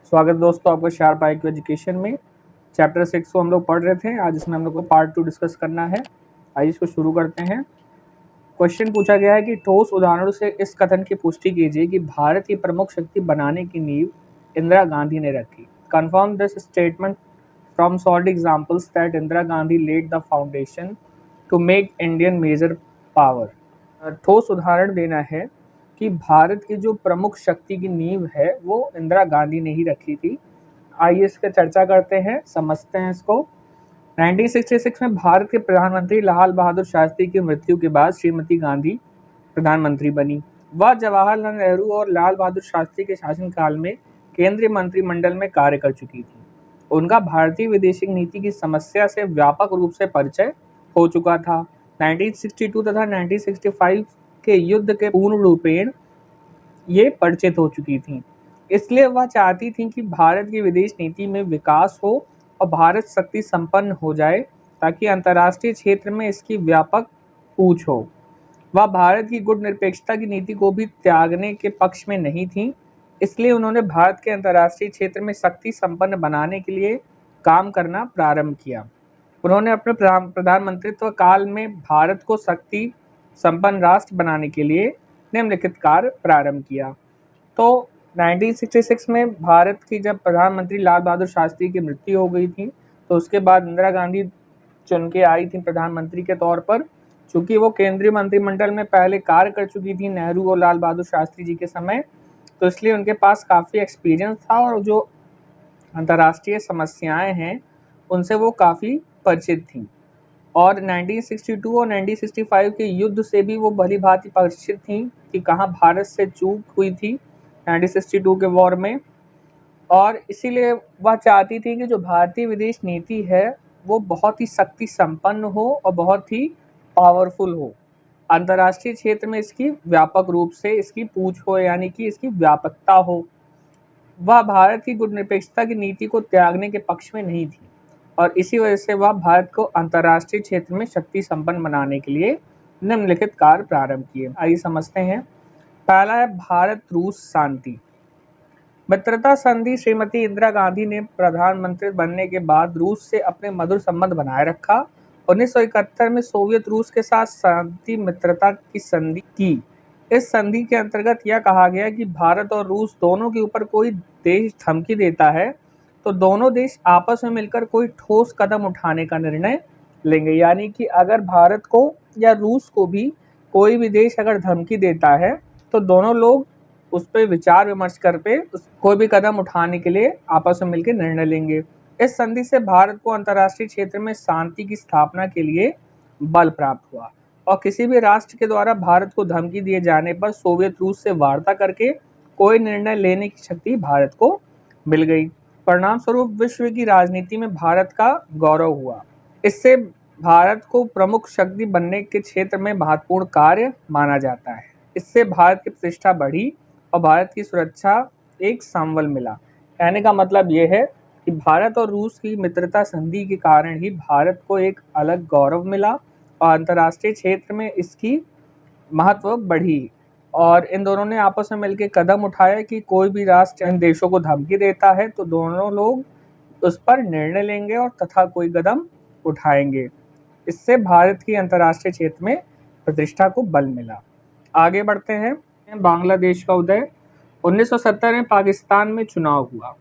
स्वागत दोस्तों आपका शार्प IQ एजुकेशन में। चैप्टर 6 को हम लोग पढ़ रहे थे। आज इसमें हम लोग को पार्ट 2 डिस्कस करना है। आइए इसको शुरू करते हैं। क्वेश्चन पूछा गया है कि ठोस उदाहरणों से इस कथन की पुष्टि कीजिए कि भारत की प्रमुख शक्ति बनाने की नींव इंदिरा गांधी ने रखी। Confirm this statement from solid examples that Indira Gandhi led the foundation to make Indian major power. ठोस उदाहरण देना है कि भारत की जो प्रमुख शक्ति की नींव है वो इंदिरा गांधी ने ही रखी थी। आइए इस पर चर्चा करते हैं, समझते हैं इसको। 1966 में भारत के प्रधानमंत्री लाल बहादुर शास्त्री की मृत्यु के बाद श्रीमती गांधी प्रधानमंत्री बनी। वह जवाहरलाल नेहरू और लाल बहादुर शास्त्री के शासनकाल में केंद्रीय मंत्रिमंडल में कार्य कर चुकी थी। उनका भारतीय विदेशी नीति की समस्या से व्यापक रूप से परिचय हो चुका था। 1962 तथा 1965 के युद्ध के पूर्ण रूपेण ये परिचित हो चुकी थी। इसलिए वह चाहती थी कि भारत की विदेश नीति में विकास हो और भारत शक्ति संपन्न हो जाए ताकि अंतर्राष्ट्रीय क्षेत्र में इसकी व्यापक पहुंच हो। वह भारत की गुटनिरपेक्षता की नीति को भी त्यागने के पक्ष में नहीं थी। इसलिए उन्होंने भारत के अंतर्राष्ट्रीय क्षेत्र में शक्ति संपन्न बनाने के लिए काम करना प्रारंभ किया। उन्होंने अपने प्रधानमंत्रित्व काल में भारत को शक्ति संपन्न राष्ट्र बनाने के लिए निम्नलिखित कार्य प्रारंभ किया। तो 1966 में भारत की जब प्रधानमंत्री लाल बहादुर शास्त्री की मृत्यु हो गई थी तो उसके बाद इंदिरा गांधी चुन के आई थी प्रधानमंत्री के तौर पर। चूंकि वो केंद्रीय मंत्रिमंडल में पहले कार्य कर चुकी थी नेहरू और लाल बहादुर शास्त्री जी के समय, तो इसलिए उनके पास काफ़ी एक्सपीरियंस था और जो अंतर्राष्ट्रीय समस्याएं हैं उनसे वो काफ़ी परिचित थी। और 1962 और 1965 के युद्ध से भी वो भली भांति परिचित थी कि कहाँ भारत से चूक हुई थी 1962 के वॉर में। और इसीलिए वह चाहती थी कि जो भारतीय विदेश नीति है वो बहुत ही शक्ति संपन्न हो और बहुत ही पावरफुल हो, अंतर्राष्ट्रीय क्षेत्र में इसकी व्यापक रूप से इसकी पूछ हो, यानी कि इसकी व्यापकता हो। वह भारत की गुटनिरपेक्षता की नीति को त्यागने के पक्ष में नहीं थी और इसी वजह से वह भारत को अंतर्राष्ट्रीय क्षेत्र में शक्ति संपन्न बनाने के लिए निम्नलिखित कार्य प्रारंभ किए। आइए समझते हैं। पहला है भारत रूस शांति मित्रता संधि। श्रीमती इंदिरा गांधी ने प्रधानमंत्री बनने के बाद रूस से अपने मधुर संबंध बनाए रखा। 1971 में सोवियत रूस के साथ शांति मित्रता की संधि की। इस संधि के अंतर्गत यह कहा गया कि भारत और रूस दोनों के ऊपर कोई देश धमकी देता है तो दोनों देश आपस में मिलकर कोई ठोस कदम उठाने का निर्णय लेंगे। यानी कि अगर भारत को या रूस को भी कोई भी देश अगर धमकी देता है तो दोनों लोग उस पर विचार विमर्श कर पे कोई भी कदम उठाने के लिए आपस में मिलकर निर्णय लेंगे। इस संधि से भारत को अंतर्राष्ट्रीय क्षेत्र में शांति की स्थापना के लिए बल प्राप्त हुआ और किसी भी राष्ट्र के द्वारा भारत को धमकी दिए जाने पर सोवियत रूस से वार्ता करके कोई निर्णय लेने की शक्ति भारत को मिल गई। परिणाम स्वरूप विश्व की राजनीति में भारत का गौरव हुआ। इससे भारत को प्रमुख शक्ति बनने के क्षेत्र में महत्वपूर्ण कार्य माना जाता है। इससे भारत की प्रतिष्ठा बढ़ी और भारत की सुरक्षा एक संबल मिला। कहने का मतलब ये है कि भारत और रूस की मित्रता संधि के कारण ही भारत को एक अलग गौरव मिला और अंतर्राष्ट्रीय क्षेत्र में इसकी महत्व बढ़ी। और इन दोनों ने आपस में मिलकर कदम उठाया कि कोई भी राष्ट्र इन देशों को धमकी देता है तो दोनों लोग उस पर निर्णय लेंगे और तथा कोई कदम उठाएंगे। इससे भारत की अंतर्राष्ट्रीय क्षेत्र में प्रतिष्ठा को बल मिला। आगे बढ़ते हैं। बांग्लादेश का उदय। 1970 में पाकिस्तान में चुनाव हुआ।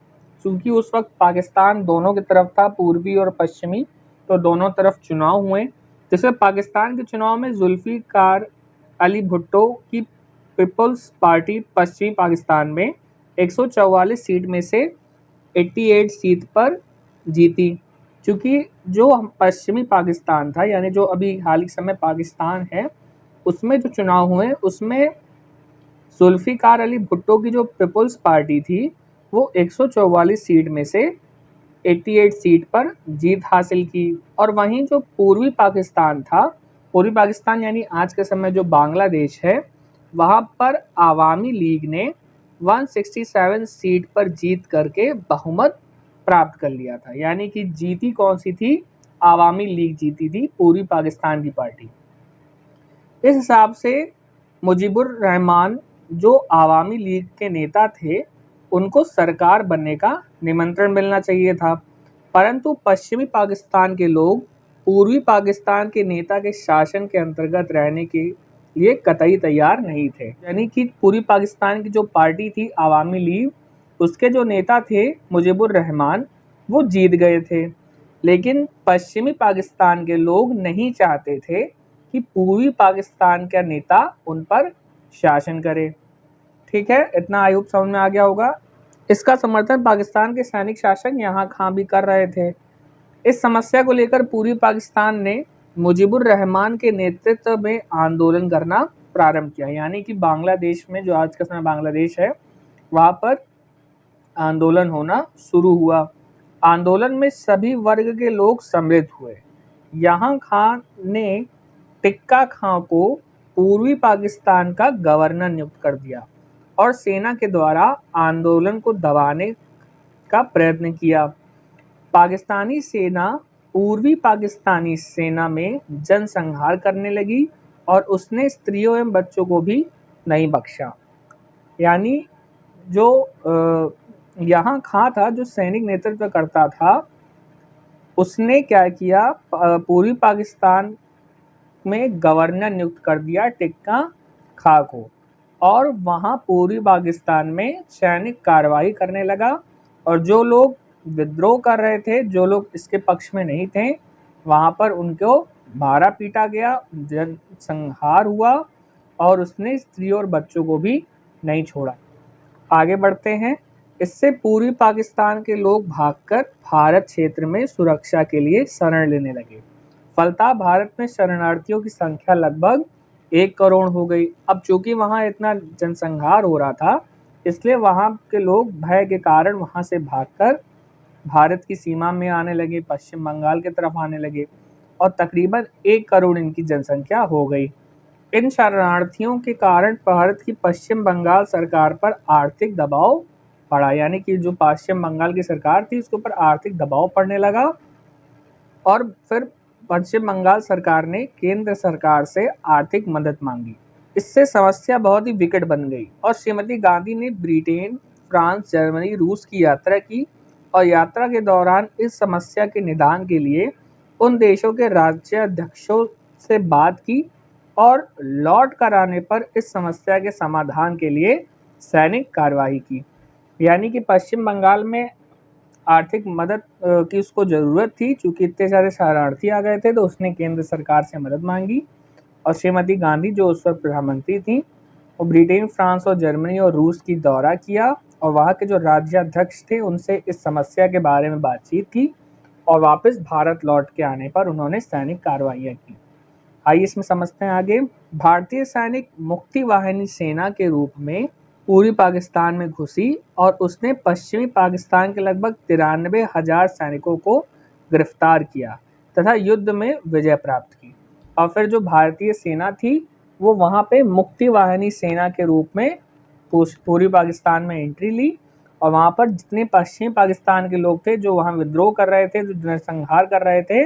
चूंकि उस वक्त पाकिस्तान दोनों की तरफ था, पूर्वी और पश्चिमी, तो दोनों तरफ चुनाव हुए, जिसमें पाकिस्तान के चुनाव में जुल्फिकार अली भुट्टो की पीपल्स पार्टी पश्चिमी पाकिस्तान में 144 सीट में से 88 सीट पर जीती। चूँकि जो पश्चिमी पाकिस्तान था, यानी जो अभी हाल के समय पाकिस्तान है, उसमें जो चुनाव हुए उसमें जुल्फिकार अली भुट्टो की जो पीपल्स पार्टी थी वो 144 सीट में से 88 सीट पर जीत हासिल की। और वहीं जो पूर्वी पाकिस्तान था, पूर्वी पाकिस्तान यानी आज के समय जो बांग्लादेश है, वहाँ पर आवामी लीग ने 167 सीट पर जीत करके बहुमत प्राप्त कर लिया था। यानी कि जीती कौन सी थी? आवामी लीग जीती थी, पूर्वी पाकिस्तान की पार्टी। इस हिसाब से मुजीबुर रहमान जो आवामी लीग के नेता थे उनको सरकार बनने का निमंत्रण मिलना चाहिए था, परंतु पश्चिमी पाकिस्तान के लोग पूर्वी पाकिस्तान के नेता के शासन के अंतर्गत रहने के लिए कतई तैयार नहीं थे। यानी कि पूर्वी पाकिस्तान की जो पार्टी थी अवामी लीग, उसके जो नेता थे मुजीबुर रहमान, वो जीत गए थे, लेकिन पश्चिमी पाकिस्तान के लोग नहीं चाहते थे कि पूर्वी पाकिस्तान का नेता उन पर शासन करे। ठीक है, इतना आई होप समझ में आ गया होगा। इसका समर्थन पाकिस्तान के सैनिक शासक यहाँ खां भी कर रहे थे। इस समस्या को लेकर पूर्वी पाकिस्तान ने मुजीबुर रहमान के नेतृत्व में आंदोलन करना प्रारंभ किया। यानी कि बांग्लादेश में, जो आज का समय बांग्लादेश है, वहाँ पर आंदोलन होना शुरू हुआ। आंदोलन में सभी वर्ग के लोग सम्मिलित हुए। यहाँ खान ने टिक्का खां को पूर्वी पाकिस्तान का गवर्नर नियुक्त कर दिया और सेना के द्वारा आंदोलन को दबाने का प्रयत्न किया। पाकिस्तानी सेना पूर्वी पाकिस्तानी सेना में जनसंहार करने लगी और उसने स्त्रियों एवं बच्चों को भी नहीं बख्शा। यानी जो यहाँ खां था, जो सैनिक नेतृत्व करता था, उसने क्या किया, पूर्वी पाकिस्तान में गवर्नर नियुक्त कर दिया टिक्का खां को, और वहाँ पूर्वी पाकिस्तान में सैनिक कार्रवाई करने लगा और जो लोग विद्रोह कर रहे थे, जो लोग इसके पक्ष में नहीं थे, वहाँ पर उनको मारा पीटा गया, जनसंहार हुआ और उसने स्त्रियों और बच्चों को भी नहीं छोड़ा। आगे बढ़ते हैं। इससे पूर्वी पाकिस्तान के लोग भागकर भारत क्षेत्र में सुरक्षा के लिए शरण लेने लगे। फलतः भारत में शरणार्थियों की संख्या लगभग 1 करोड़ हो गई। अब चूंकि वहाँ इतना जनसंहार हो रहा था, इसलिए वहाँ के लोग भय के कारण वहाँ से भागकर भारत की सीमा में आने लगे, पश्चिम बंगाल की तरफ आने लगे और तकरीबन 1 करोड़ इनकी जनसंख्या हो गई। इन शरणार्थियों के कारण भारत की पश्चिम बंगाल सरकार पर आर्थिक दबाव पड़ा। यानी कि जो पश्चिम बंगाल की सरकार थी, उसके ऊपर आर्थिक दबाव पड़ने लगा और फिर पश्चिम बंगाल सरकार ने केंद्र सरकार से आर्थिक मदद मांगी। इससे समस्या बहुत ही विकट बन गई और श्रीमती गांधी ने ब्रिटेन, फ्रांस, जर्मनी, रूस की यात्रा की और यात्रा के दौरान इस समस्या के निदान के लिए उन देशों के राज्याध्यक्षों से बात की और लौट कर आने पर इस समस्या के समाधान के लिए सैनिक कार्रवाई की। यानी कि पश्चिम बंगाल में आर्थिक मदद की उसको ज़रूरत थी, चूँकि इतने सारे शरणार्थी आ गए थे, तो उसने केंद्र सरकार से मदद मांगी और श्रीमती गांधी, जो उस वक्त प्रधानमंत्री थी, वो ब्रिटेन, फ्रांस और जर्मनी और रूस की दौरा किया और वहाँ के जो राज्याध्यक्ष थे उनसे इस समस्या के बारे में बातचीत की और वापस भारत लौट के आने पर उन्होंने सैनिक कार्रवाइयाँ की। आइए इसमें समझते हैं आगे। भारतीय सैनिक मुक्ति वाहिनी सेना के रूप में पूर्वी पाकिस्तान में घुसी और उसने पश्चिमी पाकिस्तान के लगभग 93,000 सैनिकों को गिरफ्तार किया तथा युद्ध में विजय प्राप्त की। और फिर जो भारतीय सेना थी, वो वहाँ पे मुक्ति वाहिनी सेना के रूप में पूर्वी पाकिस्तान में एंट्री ली और वहाँ पर जितने पश्चिमी पाकिस्तान के लोग थे, जो वहाँ विद्रोह कर रहे थे, जो नरसंहार कर रहे थे,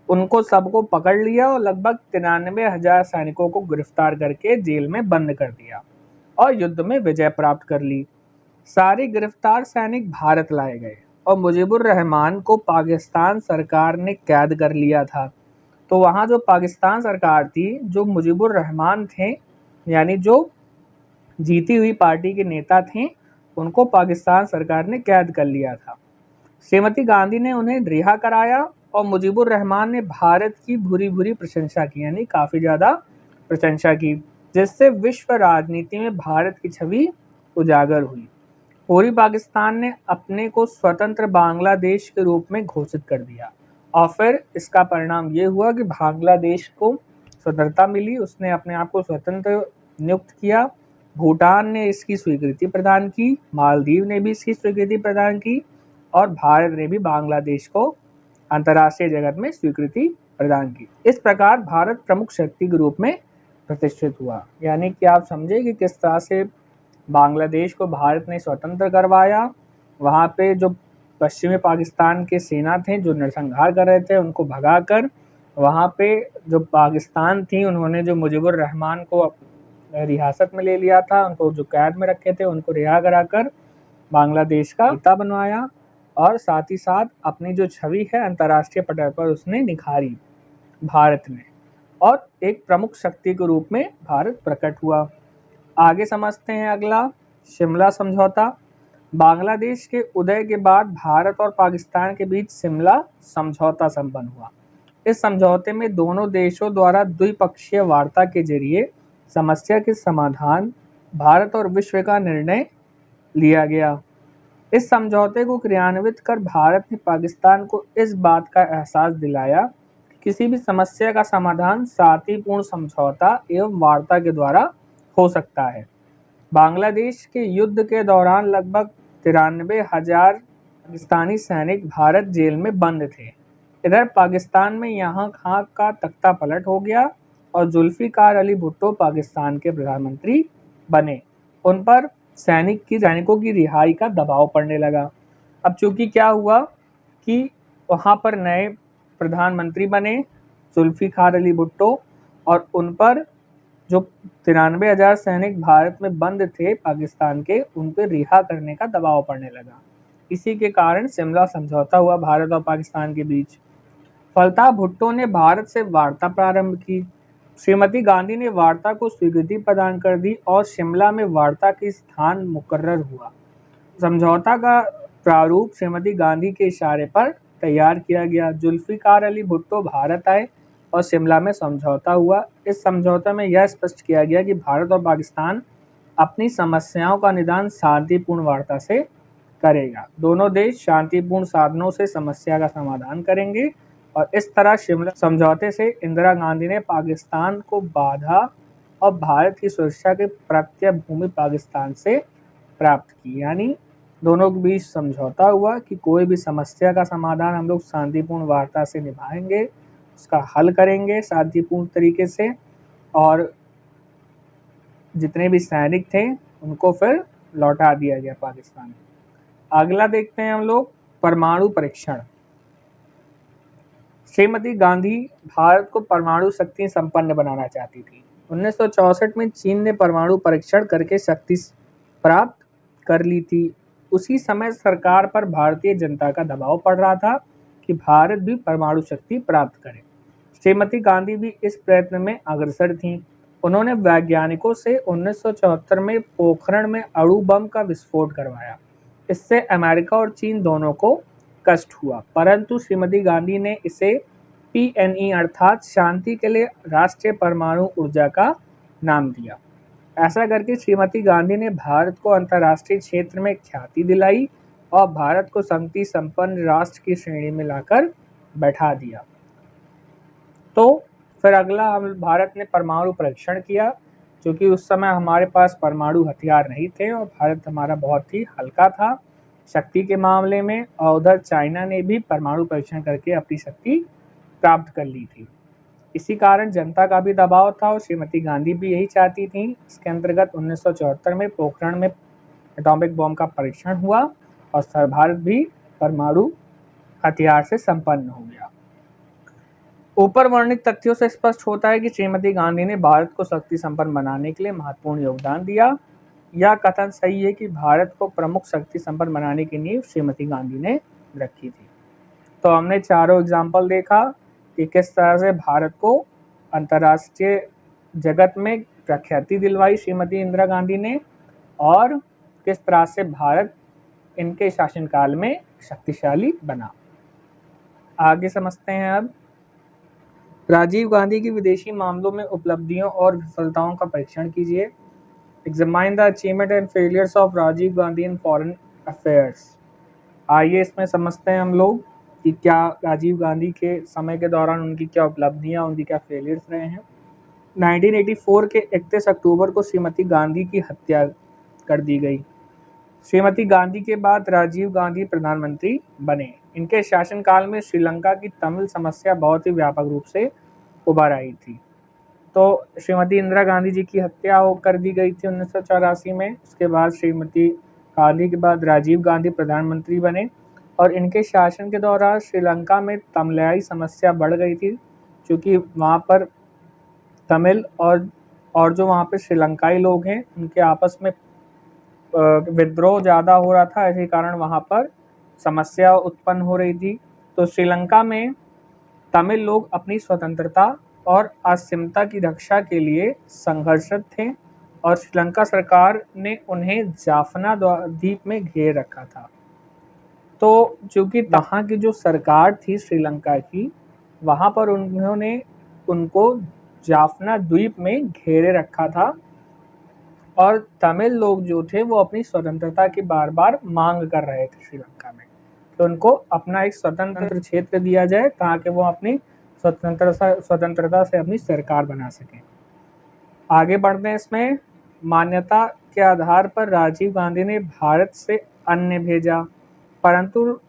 उनको सबको पकड़ लिया और लगभग 93,000 सैनिकों को गिरफ्तार करके जेल में बंद कर दिया और युद्ध में विजय प्राप्त कर ली। सारे गिरफ्तार सैनिक भारत लाए गए और मुजीबुर रहमान को पाकिस्तान सरकार ने कैद कर लिया था। तो वहाँ जो पाकिस्तान सरकार थी, जो मुजीबुर रहमान थे, यानी जो जीती हुई पार्टी के नेता थे, उनको पाकिस्तान सरकार ने कैद कर लिया था। श्रीमती गांधी ने उन्हें रिहा कराया और मुजीबुर रहमान ने भारत की भूरी भूरी प्रशंसा की, यानी काफ़ी ज़्यादा प्रशंसा की, जिससे विश्व राजनीति में भारत की छवि उजागर हुई। पूर्वी पाकिस्तान ने अपने को स्वतंत्र बांग्लादेश के रूप में घोषित कर दिया और फिर इसका परिणाम ये हुआ कि बांग्लादेश को स्वतंत्रता मिली, उसने अपने आप को स्वतंत्र नियुक्त किया। भूटान ने इसकी स्वीकृति प्रदान की, मालदीव ने भी इसकी स्वीकृति प्रदान की और भारत ने भी बांग्लादेश को अंतर्राष्ट्रीय जगत में स्वीकृति प्रदान की। इस प्रकार भारत प्रमुख शक्ति के रूप में प्रतिष्ठित हुआ। यानी कि आप समझे कि किस तरह से बांग्लादेश को भारत ने स्वतंत्र करवाया। वहाँ पे जो पश्चिमी पाकिस्तान के सेना थे, जो नरसंहार कर रहे थे, उनको भगाकर वहाँ पे जो पाकिस्तान थी, उन्होंने जो मुजीबुर रहमान को रियासत में ले लिया था, उनको जो कैद में रखे थे, उनको रिहा कराकर बांग्लादेश का नेता बनवाया और साथ ही साथ अपनी जो छवि है अंतर्राष्ट्रीय पटल पर उसने निखारी भारत में, और एक प्रमुख शक्ति के रूप में भारत प्रकट हुआ। आगे समझते हैं अगला, शिमला समझौता। बांग्लादेश के उदय के बाद भारत और पाकिस्तान के बीच शिमला समझौता संपन्न हुआ। इस समझौते में दोनों देशों द्वारा द्विपक्षीय वार्ता के जरिए समस्या के समाधान, भारत और विश्व का निर्णय लिया गया। इस समझौते को क्रियान्वित कर भारत ने पाकिस्तान को इस बात का एहसास दिलाया कि किसी भी समस्या का समाधान शांतिपूर्ण समझौता एवं वार्ता के द्वारा हो सकता है। बांग्लादेश के युद्ध के दौरान लगभग 93,000 पाकिस्तानी सैनिक भारत जेल में बंद थे। इधर पाकिस्तान में यहाँ खां का तख्ता पलट हो गया और जुल्फिकार अली भुट्टो पाकिस्तान के प्रधानमंत्री बने। उन पर सैनिकों की रिहाई का दबाव पड़ने लगा। अब चूंकि क्या हुआ कि वहाँ पर नए प्रधानमंत्री बने जुल्फिकार अली भुट्टो, और उन पर जो 93,000 सैनिक भारत में बंद थे पाकिस्तान के, उन पर रिहा करने का दबाव पड़ने लगा। इसी के कारण शिमला समझौता हुआ भारत और पाकिस्तान के बीच। फलतः भुट्टो ने भारत से वार्ता प्रारंभ की। श्रीमती गांधी ने वार्ता को स्वीकृति प्रदान कर दी और शिमला में वार्ता की स्थान मुकर्रर हुआ। समझौता का प्रारूप श्रीमती गांधी के इशारे पर तैयार किया गया। जुल्फिकार अली भुट्टो भारत आए और शिमला में समझौता हुआ। इस समझौते में यह स्पष्ट किया गया कि भारत और पाकिस्तान अपनी समस्याओं का निदान शांतिपूर्ण वार्ता से करेगा। दोनों देश शांतिपूर्ण साधनों से समस्या का समाधान करेंगे, और इस तरह शिमला समझौते से इंदिरा गांधी ने पाकिस्तान को बाधा और भारत की सुरक्षा की प्रत्यय भूमि पाकिस्तान से प्राप्त की। यानी दोनों के बीच समझौता हुआ कि कोई भी समस्या का समाधान हम लोग शांतिपूर्ण वार्ता से निभाएंगे, उसका हल करेंगे शांतिपूर्ण तरीके से, और जितने भी सैनिक थे उनको फिर लौटा दिया गया पाकिस्तान। अगला देखते हैं हम लोग, परमाणु परीक्षण। श्रीमती गांधी भारत को परमाणु शक्ति संपन्न बनाना चाहती थी। 1964 में चीन ने परमाणु परीक्षण करके शक्ति प्राप्त कर ली थी। उसी समय सरकार पर भारतीय जनता का दबाव पड़ रहा था कि भारत भी परमाणु शक्ति प्राप्त करे। श्रीमती गांधी भी इस प्रयत्न में अग्रसर थीं। उन्होंने वैज्ञानिकों से 1974 में पोखरण में अणु बम का विस्फोट करवाया। इससे अमेरिका और चीन दोनों को कष्ट हुआ, परंतु श्रीमती गांधी ने इसे PNE अर्थात शांति के लिए राष्ट्रीय परमाणु ऊर्जा का नाम दिया। ऐसा करके श्रीमती गांधी ने भारत को अंतर्राष्ट्रीय क्षेत्र में ख्याति दिलाई और भारत को शक्ति संपन्न राष्ट्र की श्रेणी में लाकर बैठा दिया। तो फिर अगला, भारत ने परमाणु परीक्षण किया, क्योंकि उस समय हमारे पास परमाणु हथियार नहीं थे और भारत हमारा बहुत ही हल्का था शक्ति के मामले में, और उधर चाइना ने भी परमाणु परीक्षण करके अपनी शक्ति प्राप्त कर ली थी। इसी कारण जनता का भी दबाव था और श्रीमती गांधी भी यही चाहती थी। इसके अंतर्गत 1974 में पोखरण में एटॉमिक बम का परीक्षण हुआ और भारत भी परमाणु हथियार से संपन्न हो गया। ऊपर वर्णित तथ्यों से स्पष्ट होता है कि श्रीमती गांधी ने भारत को शक्ति संपन्न बनाने के लिए महत्वपूर्ण योगदान दिया। यह कथन सही है कि भारत को प्रमुख शक्ति संपन्न बनाने की नींव श्रीमती गांधी ने रखी थी। तो हमने चारों एग्जाम्पल देखा कि किस तरह से भारत को अंतर्राष्ट्रीय जगत में प्रख्याति दिलवाई श्रीमती इंदिरा गांधी ने, और किस तरह से भारत इनके शासनकाल में शक्तिशाली बना। आगे समझते हैं अब, राजीव गांधी की विदेशी मामलों में उपलब्धियों और विफलताओं का परीक्षण कीजिए। Examine the achievement and failures of Rajiv Gandhi in foreign affairs. आइए इसमें समझते हैं हम लोग कि क्या राजीव गांधी के समय के दौरान उनकी क्या उपलब्धियां, उनकी क्या फेलियर्स रहे हैं। 1984 के 31 अक्टूबर को श्रीमती गांधी की हत्या कर दी गई। श्रीमती गांधी के बाद राजीव गांधी प्रधानमंत्री बने। इनके शासनकाल में श्रीलंका की तमिल समस्या बहुत ही व्यापक रूप से उभर आई थी। तो श्रीमती इंदिरा गांधी जी की हत्या कर दी गई थी 1984 में। उसके बाद श्रीमती गांधी के बाद राजीव गांधी प्रधानमंत्री बने, और इनके शासन के दौरान श्रीलंका में तमिलाई समस्या बढ़ गई थी, क्योंकि वहाँ पर तमिल और जो वहाँ पे श्रीलंकाई लोग हैं उनके आपस में विद्रोह ज़्यादा हो रहा था, इसी कारण वहाँ पर समस्या उत्पन्न हो रही थी। तो श्रीलंका में तमिल लोग अपनी स्वतंत्रता और अस्मिता की रक्षा के लिए संघर्षरत थे और श्रीलंका सरकार ने उन्हें जाफना द्वीप में घेर रखा था। तो चूंकि वहाँ की जो सरकार थी श्रीलंका की, वहाँ पर उन्होंने उनको जाफना द्वीप में घेरे रखा था और तमिल लोग जो थे वो अपनी स्वतंत्रता की बार बार मांग कर रहे थे श्रीलंका में, तो उनको अपना एक स्वतंत्र क्षेत्र दिया जाए ताकि वो अपनी स्वतंत्रता से अपनी सरकार बना सकें। आगे बढ़ते हैं। इसमें मान्यता के आधार पर राजीव गांधी ने भारत से अन्न भेजा, परंतु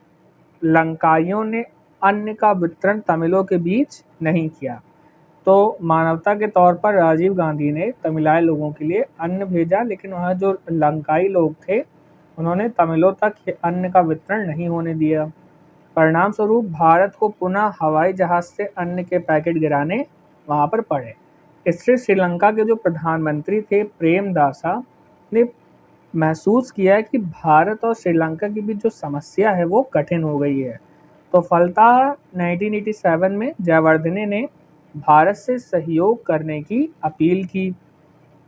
लंकाइयों ने अन्न का वितरण तमिलों के बीच नहीं किया। तो मानवता के तौर पर राजीव गांधी ने तमिलाए लोगों के लिए अन्न भेजा, लेकिन वहाँ जो लंकाई लोग थे उन्होंने तमिलों तक अन्न का वितरण नहीं होने दिया। परिणाम स्वरूप भारत को पुनः हवाई जहाज से अन्न के पैकेट गिराने वहाँ पर पड़े। इससे श्रीलंका के जो प्रधानमंत्री थे प्रेमदासा ने महसूस किया कि भारत और श्रीलंका की बीच जो समस्या है वो कठिन हो गई है। तो फलतः 1987 में जयवर्धने ने भारत से सहयोग करने की अपील की।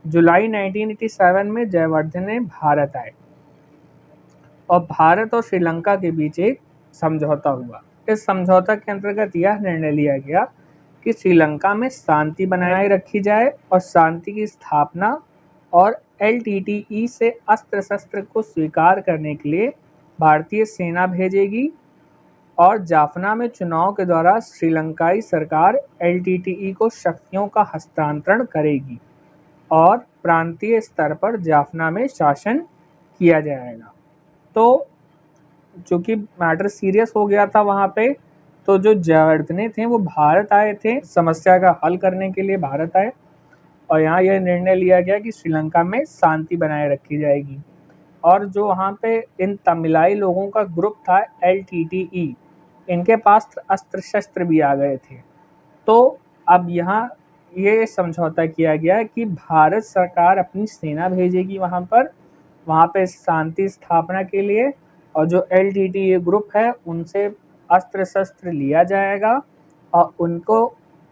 जुलाई 1987 में जयवर्धने भारत आए और भारत और श्रीलंका के बीच एक समझौता हुआ। इस समझौता के अंतर्गत यह निर्णय लिया गया कि श्रीलंका में शांति बनाए रखी जाए और शांति की स्थापना और LTTE से अस्त्र शस्त्र को स्वीकार करने के लिए भारतीय सेना भेजेगी और जाफना में चुनाव के द्वारा श्रीलंकाई सरकार LTTE को शक्तियों का हस्तांतरण करेगी और प्रांतीय स्तर पर जाफना में शासन किया जाएगा। तो चूंकि मैटर सीरियस हो गया था वहाँ पे, तो जो जयवर्धने थे वो भारत आए थे, समस्या का हल करने के लिए भारत आए और यहाँ यह निर्णय लिया गया कि श्रीलंका में शांति बनाए रखी जाएगी। और जो वहाँ पे इन तमिलाई लोगों का ग्रुप था LTTE, इनके पास अस्त्र शस्त्र भी आ गए थे। तो अब यहाँ ये समझौता किया गया कि भारत सरकार अपनी सेना भेजेगी वहाँ पे शांति स्थापना के लिए, और जो LTTE ग्रुप है उनसे अस्त्र शस्त्र लिया जाएगा और उनको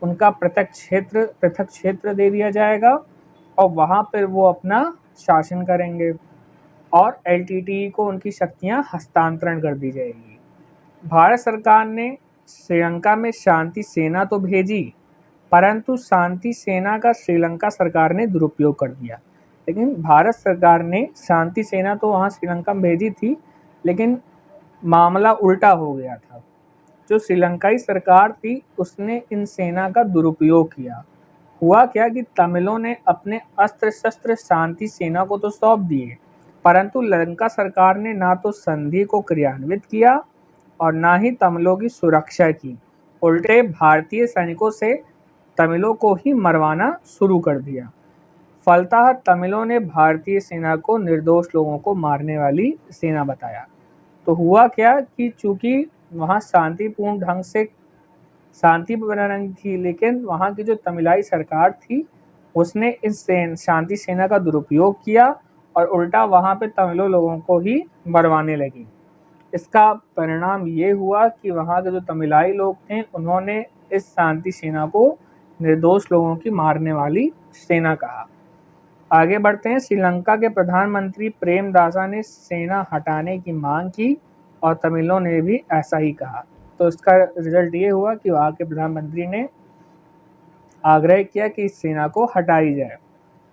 उनका पृथक क्षेत्र दे दिया जाएगा और वहाँ पर वो अपना शासन करेंगे और LTTE को उनकी शक्तियाँ हस्तांतरण कर दी जाएगी। भारत सरकार ने श्रीलंका में शांति सेना तो भेजी, परंतु शांति सेना का श्रीलंका सरकार ने दुरुपयोग कर दिया। लेकिन भारत सरकार ने शांति सेना तो वहाँ श्रीलंका में भेजी थी, लेकिन मामला उल्टा हो गया था। जो श्रीलंकाई सरकार थी उसने इन सेना का दुरुपयोग किया। हुआ क्या कि तमिलों ने अपने अस्त्र शस्त्र शांति सेना को तो सौंप दिए, परंतु लंका सरकार ने ना तो संधि को क्रियान्वित किया और ना ही तमिलों की सुरक्षा की। उल्टे भारतीय सैनिकों से तमिलों को ही मरवाना शुरू कर दिया। फलतः तमिलों ने भारतीय सेना को निर्दोष लोगों को मारने वाली सेना बताया। तो हुआ क्या कि चूंकि वहाँ शांतिपूर्ण ढंग से शांति बनानी थी, लेकिन वहाँ की जो तमिलाई सरकार थी उसने इस शांति सेना का दुरुपयोग किया और उल्टा वहाँ पे तमिलों लोगों को ही मरवाने लगी। इसका परिणाम ये हुआ कि वहाँ के जो तमिलाई लोग थे उन्होंने इस शांति सेना को निर्दोष लोगों की मारने वाली सेना कहा। आगे बढ़ते हैं। श्रीलंका के प्रधानमंत्री प्रेमदासा ने सेना हटाने की मांग की और तमिलों ने भी ऐसा ही कहा। तो इसका रिजल्ट ये हुआ कि वहाँ के प्रधानमंत्री ने आग्रह किया कि इस सेना को हटाई जाए।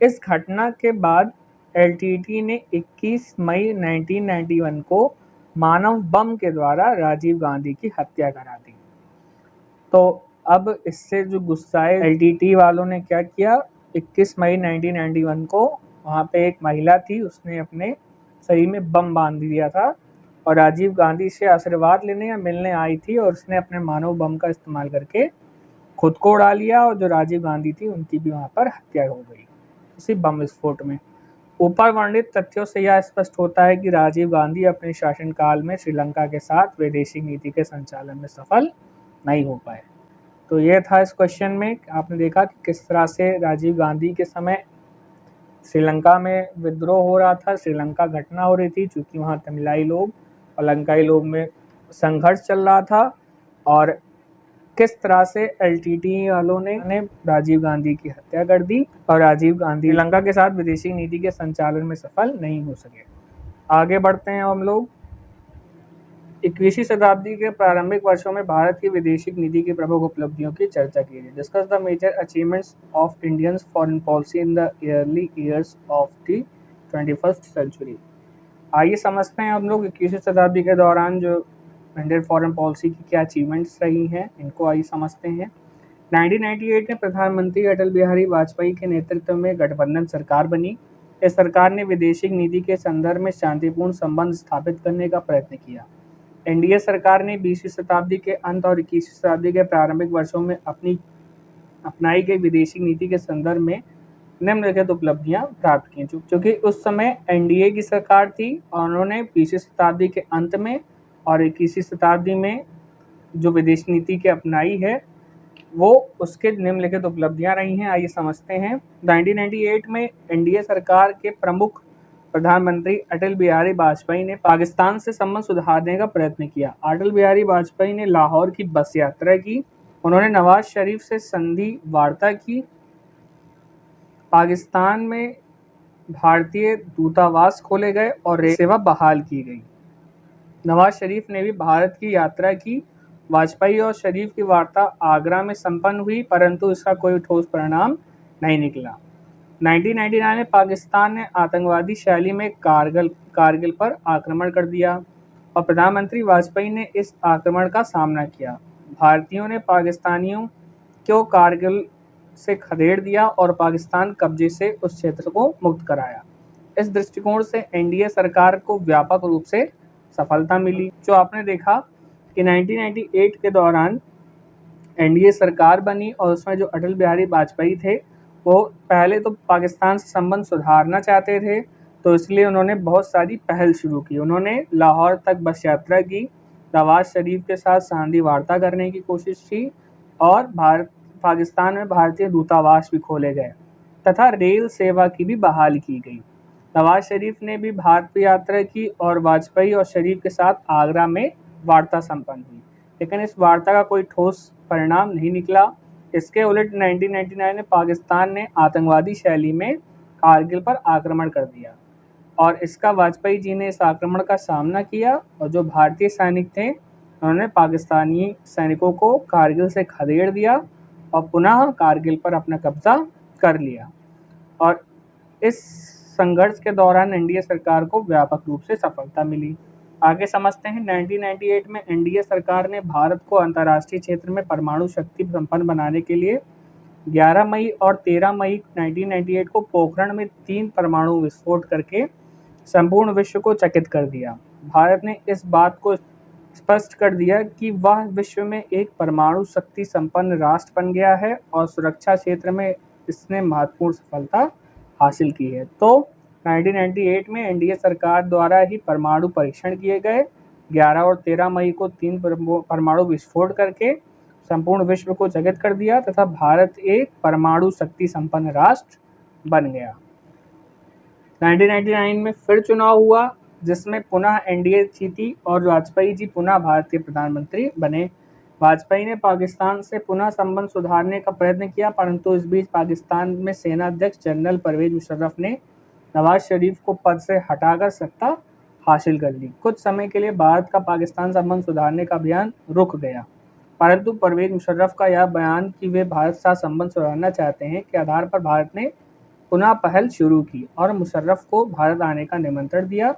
इस घटना के बाद LTTE ने 21 मई 1991 को मानव बम के द्वारा राजीव गांधी की हत्या करा दी। तो अब इससे जो गुस्साए LTTE वालों ने क्या किया, 21 मई 1991 को वहाँ पे एक महिला थी, उसने अपने शरीर में बम बांध दिया था और राजीव गांधी से आशीर्वाद लेने या मिलने आई थी और उसने अपने मानव बम का इस्तेमाल करके खुद को उड़ा लिया और जो राजीव गांधी थी उनकी भी वहाँ पर हत्या हो गई इसी बम विस्फोट में। ऊपर वर्णित तथ्यों से यह स्पष्ट होता है कि राजीव गांधी अपने शासनकाल में श्रीलंका के साथ विदेशी नीति के संचालन में सफल नहीं हो पाए। तो यह था इस क्वेश्चन में। आपने देखा कि किस तरह से राजीव गांधी के समय श्रीलंका में विद्रोह हो रहा था, श्रीलंका घटना हो रही थी, चूँकि वहाँ तमिलाई लोग और लंकाई लोग में संघर्ष चल रहा था, और किस तरह से एलटीटी वालों ने राजीव गांधी की हत्या कर दी और राजीव गांधी श्रीलंका के साथ विदेशी नीति के संचालन में सफल नहीं हो सके। आगे बढ़ते हैं हम लोग। 21वीं शताब्दी के प्रारंभिक वर्षों में भारत की विदेशी नीति की प्रमुख उपलब्धियों की चर्चा कीजिए। Discuss the major achievements of Indian foreign policy in the early years of the 21st century. आइए समझते हैं हम लोग 21वीं शताब्दी के दौरान जो इंडियन फॉरेन पॉलिसी की क्या अचीवमेंट्स रही हैं, इनको आइए समझते हैं। 1998 में प्रधानमंत्री अटल बिहारी वाजपेयी के नेतृत्व में गठबंधन सरकार बनी। इस सरकार ने विदेशी नीति के संदर्भ में शांतिपूर्ण संबंध स्थापित करने का प्रयत्न किया। एनडीए सरकार ने 20वीं शताब्दी के अंत और 21वीं शताब्दी के प्रारंभिक वर्षों में अपनाई गई विदेशी नीति के संदर्भ में निम्नलिखित उपलब्धियां प्राप्त की। क्योंकि उस समय एनडीए की सरकार थी और उन्होंने 20वीं शताब्दी के अंत में और 21वीं शताब्दी में जो विदेशी नीति के अपनाई है वो उसके निम्नलिखित उपलब्धियां रही हैं। आइए समझते हैं। 1998 में एनडीए सरकार के प्रमुख प्रधानमंत्री अटल बिहारी वाजपेयी ने पाकिस्तान से संबंध सुधारने का प्रयत्न किया। अटल बिहारी वाजपेयी ने लाहौर की बस यात्रा की। उन्होंने नवाज शरीफ से संधि वार्ता की। पाकिस्तान में भारतीय दूतावास खोले गए और रेल सेवा बहाल की गई। नवाज शरीफ ने भी भारत की यात्रा की। वाजपेयी और शरीफ की वार्ता आगरा में संपन्न हुई, परंतु इसका कोई ठोस परिणाम नहीं निकला। 1999 में पाकिस्तान ने आतंकवादी शैली में कारगिल पर आक्रमण कर दिया और प्रधानमंत्री वाजपेयी ने इस आक्रमण का सामना किया। भारतीयों ने पाकिस्तानियों को कारगिल से खदेड़ दिया और पाकिस्तान कब्जे से उस क्षेत्र को मुक्त कराया। इस दृष्टिकोण से एनडीए सरकार को व्यापक रूप से सफलता मिली। जो आपने देखा कि 1998 के दौरान एनडीए सरकार बनी और उसमें जो अटल बिहारी वाजपेयी थे वो पहले तो पाकिस्तान से संबंध सुधारना चाहते थे, तो इसलिए उन्होंने बहुत सारी पहल शुरू की। उन्होंने लाहौर तक बस यात्रा की, नवाज शरीफ के साथ संधि वार्ता करने की कोशिश की और पाकिस्तान में भारतीय दूतावास भी खोले गए तथा रेल सेवा की भी बहाल की गई। नवाज शरीफ ने भी भारत की यात्रा की और वाजपेयी और शरीफ के साथ आगरा में वार्ता संपन्न हुई, लेकिन इस वार्ता का कोई ठोस परिणाम नहीं निकला। इसके उलट 1999 में पाकिस्तान ने आतंकवादी शैली में कारगिल पर आक्रमण कर दिया और इसका वाजपेयी जी ने इस आक्रमण का सामना किया और जो भारतीय सैनिक थे उन्होंने पाकिस्तानी सैनिकों को कारगिल से खदेड़ दिया और पुनः कारगिल पर अपना कब्जा कर लिया। और इस संघर्ष के दौरान एनडीए सरकार को व्यापक रूप से सफलता मिली। आगे समझते हैं। 1998 में एनडीए सरकार ने भारत को अंतर्राष्ट्रीय क्षेत्र में परमाणु शक्ति संपन्न बनाने के लिए 11 मई और 13 मई 1998 को पोखरण में 3 परमाणु विस्फोट करके संपूर्ण विश्व को चकित कर दिया। भारत ने इस बात को स्पष्ट कर दिया कि वह विश्व में एक परमाणु शक्ति संपन्न राष्ट्र बन गया है और सुरक्षा क्षेत्र में इसने महत्वपूर्ण सफलता हासिल की है। तो 1998 में एनडीए सरकार द्वारा ही परमाणु परीक्षण किए गए। 11 और 13 मई को 3 परमाणु विस्फोट करके संपूर्ण विश्व को चकित कर दिया तथा भारत एक परमाणु शक्ति संपन्न राष्ट्र बन गया। 1999 में फिर चुनाव हुआ जिसमें पुनः एनडीए जीती और वाजपेयी जी पुनः भारत के प्रधानमंत्री बने। वाजपेयी ने पाकिस्तान से पुनः संबंध सुधारने का प्रयत्न किया, परंतु इस बीच पाकिस्तान में सेना अध्यक्ष जनरल परवेज मुशर्रफ ने नवाज शरीफ को पद से हटाकर सत्ता हासिल कर ली। कुछ समय के लिए भारत का पाकिस्तान संबंध सुधारने का अभियान रुक गया, परंतु परवेज मुशर्रफ का यह बयान कि वे भारत से संबंध सुधारना चाहते हैं के आधार पर भारत ने पुनः पहल शुरू की और मुशर्रफ को भारत आने का निमंत्रण दिया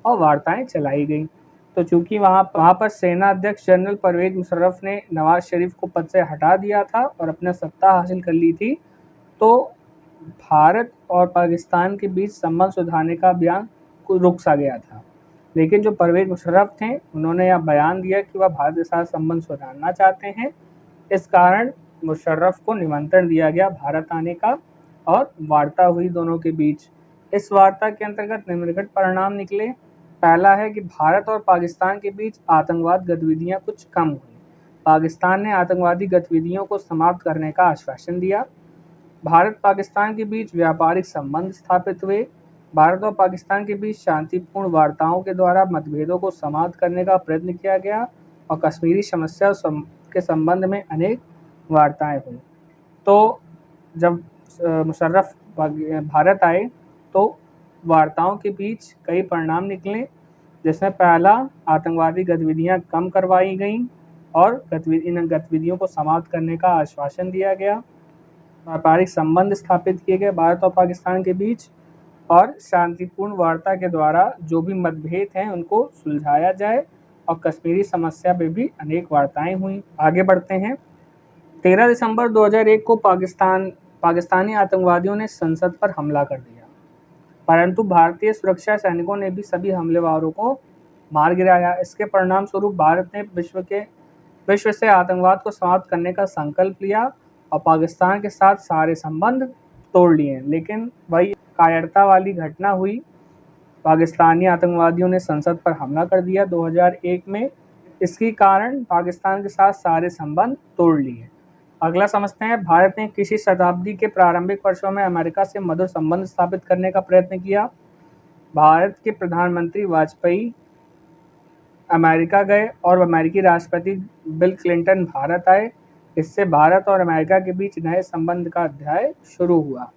और वार्ताएं चलाई गई। तो चूंकि वहाँ पर सेना अध्यक्ष जनरल परवेज मुशर्रफ ने नवाज शरीफ को पद से हटा दिया था और अपना सत्ता हासिल कर ली थी, तो भारत और पाकिस्तान के बीच संबंध सुधारने का अभियान रुक सा गया था। लेकिन जो परवेज मुशर्रफ थे उन्होंने यह बयान दिया कि वह भारत के साथ संबंध सुधारना चाहते हैं। इस कारण मुशर्रफ को निमंत्रण दिया गया भारत आने का और वार्ता हुई दोनों के बीच। इस वार्ता के अंतर्गत निम्नलिखित परिणाम निकले। पहला है कि भारत और पाकिस्तान के बीच आतंकवाद गतिविधियां कुछ कम हुई। पाकिस्तान ने आतंकवादी गतिविधियों को समाप्त करने का आश्वासन दिया। भारत पाकिस्तान के बीच व्यापारिक संबंध स्थापित हुए। भारत और पाकिस्तान के बीच शांतिपूर्ण वार्ताओं के द्वारा मतभेदों को समाप्त करने का प्रयत्न किया गया और कश्मीरी समस्या के संबंध में अनेक वार्ताएं हुई। तो जब मुशर्रफ भारत आए तो वार्ताओं के बीच कई परिणाम निकले, जिसमें पहला, आतंकवादी गतिविधियां कम करवाई गईं और इन गतिविधियों को समाप्त करने का आश्वासन दिया गया। व्यापारिक संबंध स्थापित किए गए भारत और पाकिस्तान के बीच और शांतिपूर्ण वार्ता के द्वारा जो भी मतभेद हैं उनको सुलझाया जाए और कश्मीरी समस्या पे भी अनेक वार्ताएं हुई। आगे बढ़ते हैं। 13 दिसंबर 2001 को पाकिस्तानी आतंकवादियों ने संसद पर हमला कर दिया, परंतु भारतीय सुरक्षा सैनिकों ने भी सभी हमलेवारों को मार गिराया। इसके परिणाम स्वरूप भारत ने विश्व से आतंकवाद को समाप्त करने का संकल्प लिया और पाकिस्तान के साथ सारे संबंध तोड़ लिए। लेकिन वही कायरता वाली घटना हुई, पाकिस्तानी आतंकवादियों ने संसद पर हमला कर दिया 2001 में। इसके कारण पाकिस्तान के साथ सारे संबंध तोड़ लिए। अगला समझते हैं। भारत ने किसी शताब्दी के प्रारंभिक वर्षों में अमेरिका से मधुर संबंध स्थापित करने का प्रयत्न किया। भारत के प्रधानमंत्री वाजपेयी अमेरिका गए और अमेरिकी राष्ट्रपति बिल क्लिंटन भारत आए। इससे भारत और अमेरिका के बीच नए संबंध का अध्याय शुरू हुआ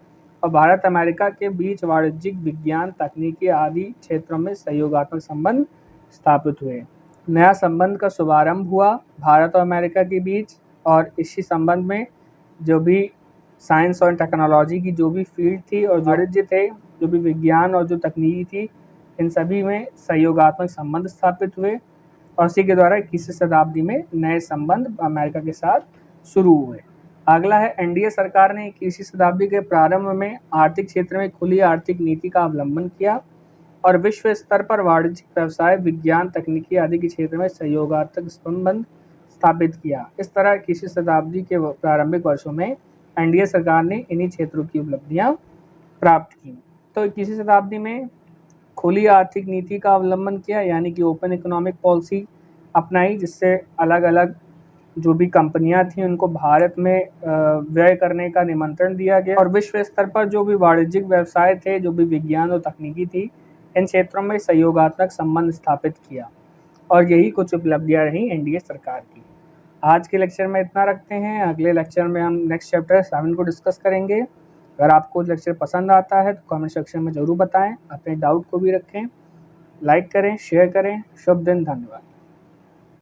और भारत अमेरिका के बीच वाणिज्यिक, विज्ञान, तकनीकी आदि क्षेत्रों में सहयोगात्मक संबंध स्थापित हुए। नया संबंध का शुभारंभ हुआ भारत और अमेरिका के बीच और इसी संबंध में जो भी साइंस और टेक्नोलॉजी की जो भी फील्ड थी और वाणिज्य थे, जो भी विज्ञान और जो तकनीकी थी, इन सभी में सहयोगात्मक संबंध स्थापित हुए और इसी के द्वारा 21वीं शताब्दी में नए संबंध अमेरिका के साथ शुरू हुए। अगला है, एनडीए सरकार ने 21वीं शताब्दी के प्रारंभ में आर्थिक क्षेत्र में खुली आर्थिक नीति का अवलंबन किया और विश्व स्तर पर वाणिज्यिक, व्यवसाय, विज्ञान, तकनीकी आदि के क्षेत्र में सहयोगात्मक संबंध स्थापित किया। इस तरह 21वीं शताब्दी के प्रारंभिक वर्षों में एनडीए सरकार ने इन्हीं क्षेत्रों की उपलब्धियां प्राप्त की। तो 21वीं शताब्दी में खुली आर्थिक नीति का अवलंबन किया, यानी कि ओपन इकोनॉमिक पॉलिसी अपनाई, जिससे अलग अलग जो भी कंपनियां थी उनको भारत में व्यय करने का निमंत्रण दिया गया और विश्व स्तर पर जो भी वाणिज्यिक व्यवसाय थे, जो भी विज्ञान और तकनीकी थी, इन क्षेत्रों में सहयोगात्मक संबंध स्थापित किया और यही कुछ उपलब्धियां रही एनडीए सरकार की। आज के लेक्चर में इतना रखते हैं। अगले लेक्चर में हम नेक्स्ट चैप्टर 7 को डिस्कस करेंगे। अगर आपको लेक्चर पसंद आता है तो कमेंट सेक्शन में ज़रूर बताएं, अपने डाउट को भी रखें, लाइक करें, शेयर करें। शुभ दिन, धन्यवाद।